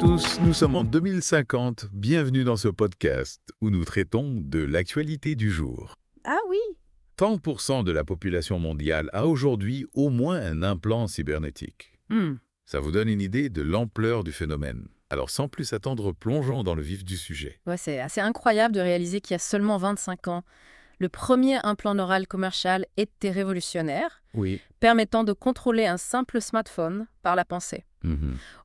tous, nous sommes en 2050. Bienvenue dans ce podcast où nous traitons de l'actualité du jour. Ah oui, 30% de la population mondiale a aujourd'hui au moins un implant cybernétique. Ça vous donne une idée de l'ampleur du phénomène. Alors sans plus attendre, plongeons dans le vif du sujet. Ouais, c'est assez incroyable de réaliser qu'il y a seulement 25 ans, le premier implant neural commercial était révolutionnaire, Oui. permettant de contrôler un simple smartphone par la pensée.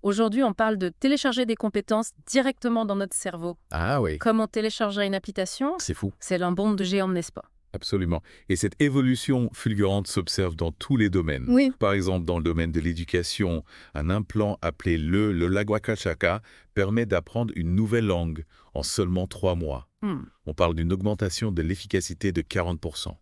Aujourd'hui, on parle de télécharger des compétences directement dans notre cerveau. Ah oui, Comme on téléchargerait une application, c'est fou. c'est un bond de géant, n'est-ce pas? Absolument. Et cette évolution fulgurante s'observe dans tous les domaines. Oui. Par exemple, dans le domaine de l'éducation, un implant appelé le Lagwakachaka permet d'apprendre une nouvelle langue en seulement 3 mois. On parle d'une augmentation de l'efficacité de 40%.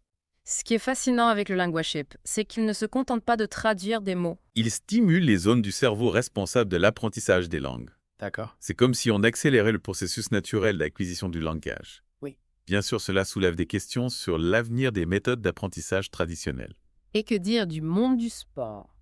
Ce qui est fascinant avec le LanguaShip, c'est qu'il ne se contente pas de traduire des mots. Il stimule les zones du cerveau responsables de l'apprentissage des langues. D'accord. C'est comme si on accélérait le processus naturel d'acquisition du langage. Oui. Bien sûr, cela soulève des questions sur l'avenir des méthodes d'apprentissage traditionnelles. Et que dire du monde du sport?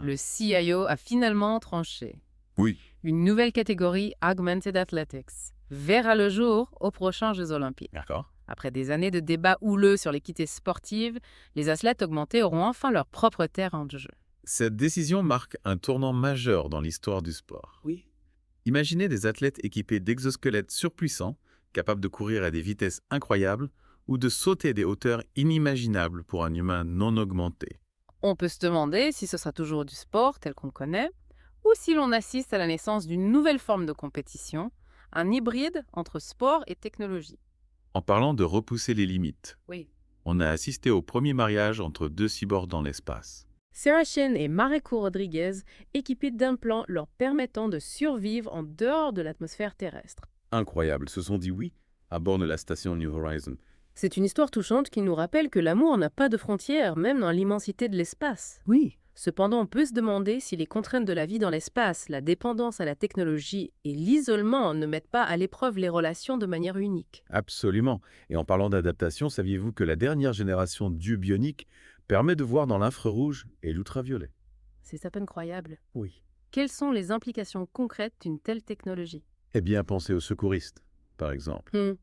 Le CIO a finalement tranché. Oui. Une nouvelle catégorie, Augmented Athletics, verra le jour aux prochains Jeux Olympiques. D'accord. Après des années de débats houleux sur l'équité sportive, les athlètes augmentés auront enfin leur propre terrain de jeu. Cette décision marque un tournant majeur dans l'histoire du sport. Oui. Imaginez des athlètes équipés d'exosquelettes surpuissants, capables de courir à des vitesses incroyables ou de sauter des hauteurs inimaginables pour un humain non augmenté. On peut se demander si ce sera toujours du sport tel qu'on le connaît, ou si l'on assiste à la naissance d'une nouvelle forme de compétition, un hybride entre sport et technologie. En parlant de repousser les limites, Oui. on a assisté au premier mariage entre 2 cyborgs dans l'espace. Sarah Shen et Mareko Rodriguez, équipés d'implants leur permettant de survivre en dehors de l'atmosphère terrestre. Incroyable, se sont dit oui à bord de la station New Horizons. C'est une histoire touchante qui nous rappelle que l'amour n'a pas de frontières, même dans l'immensité de l'espace. Oui. Cependant, on peut se demander si les contraintes de la vie dans l'espace, la dépendance à la technologie et l'isolement ne mettent pas à l'épreuve les relations de manière unique. Absolument. Et en parlant d'adaptation, saviez-vous que la dernière génération d'yeux bioniques permet de voir dans l'infrarouge et l'ultraviolet? C'est à peine croyable. Oui. Quelles sont les implications concrètes d'une telle technologie? Eh bien, pensez aux secouristes, par exemple.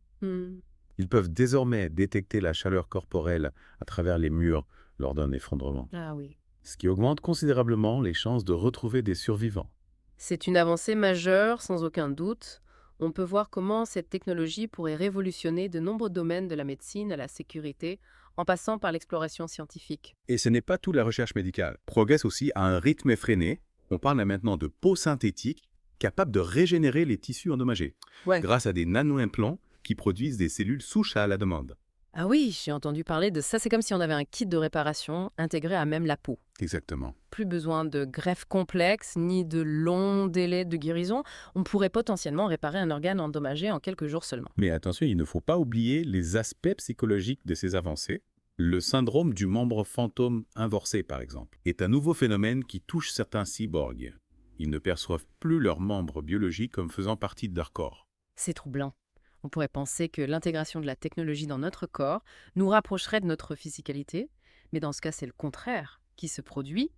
Ils peuvent désormais détecter la chaleur corporelle à travers les murs lors d'un effondrement, Ah oui. ce qui augmente considérablement les chances de retrouver des survivants. C'est une avancée majeure, sans aucun doute. On peut voir comment cette technologie pourrait révolutionner de nombreux domaines de la médecine à la sécurité, en passant par l'exploration scientifique. Et ce n'est pas tout, la recherche médicale progresse aussi à un rythme effréné. On parle là maintenant de peau synthétique capable de régénérer les tissus endommagés Ouais. grâce à des nano-implants qui produisent des cellules souches à la demande. Ah oui, j'ai entendu parler de ça. C'est comme si on avait un kit de réparation intégré à même la peau. Exactement. Plus besoin de greffe complexe, ni de longs délais de guérison. On pourrait potentiellement réparer un organe endommagé en quelques jours seulement. Mais attention, il ne faut pas oublier les aspects psychologiques de ces avancées. Le syndrome du membre fantôme inversé, par exemple, est un nouveau phénomène qui touche certains cyborgs. Ils ne perçoivent plus leurs membres biologiques comme faisant partie de leur corps. C'est troublant. On pourrait penser que l'intégration de la technologie dans notre corps nous rapprocherait de notre physicalité, mais dans ce cas, c'est le contraire qui se produit.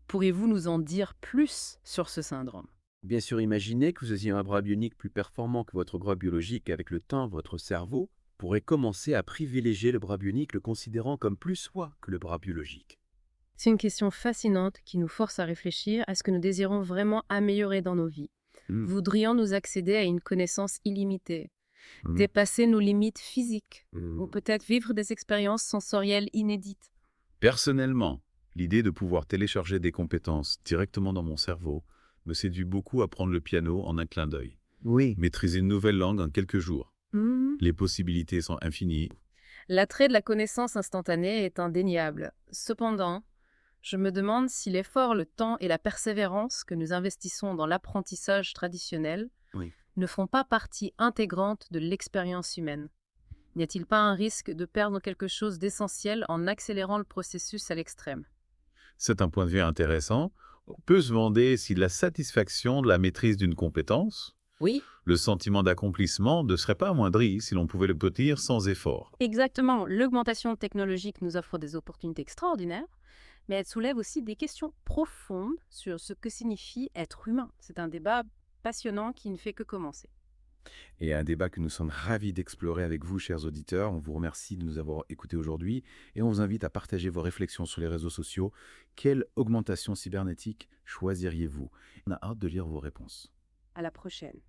Pourriez-vous nous en dire plus sur ce syndrome? Bien sûr, imaginez que vous ayez un bras bionique plus performant que votre bras biologique. Avec le temps, votre cerveau pourrait commencer à privilégier le bras bionique, le considérant comme plus soi que le bras biologique. C'est une question fascinante qui nous force à réfléchir à ce que nous désirons vraiment améliorer dans nos vies. Voudrions nous accéder à une connaissance illimitée, dépasser nos limites physiques, ou peut-être vivre des expériences sensorielles inédites. Personnellement, l'idée de pouvoir télécharger des compétences directement dans mon cerveau me séduit beaucoup à prendre le piano en un clin d'œil. Oui. Maîtriser une nouvelle langue en quelques jours. Les possibilités sont infinies. L'attrait de la connaissance instantanée est indéniable. Cependant, je me demande si l'effort, le temps et la persévérance que nous investissons dans l'apprentissage traditionnel Oui. ne font pas partie intégrante de l'expérience humaine. N'y a-t-il pas un risque de perdre quelque chose d'essentiel en accélérant le processus à l'extrême? C'est un point de vue intéressant. On peut se demander si la satisfaction de la maîtrise d'une compétence, Oui, le sentiment d'accomplissement ne serait pas amoindri si l'on pouvait l'obtenir sans effort. exactement. L'augmentation technologique nous offre des opportunités extraordinaires, mais elle soulève aussi des questions profondes sur ce que signifie être humain. C'est un débat passionnant qui ne fait que commencer. Et un débat que nous sommes ravis d'explorer avec vous, chers auditeurs. On vous remercie de nous avoir écoutés aujourd'hui et on vous invite à partager vos réflexions sur les réseaux sociaux. Quelle augmentation cybernétique choisiriez-vous? On a hâte de lire vos réponses. À la prochaine.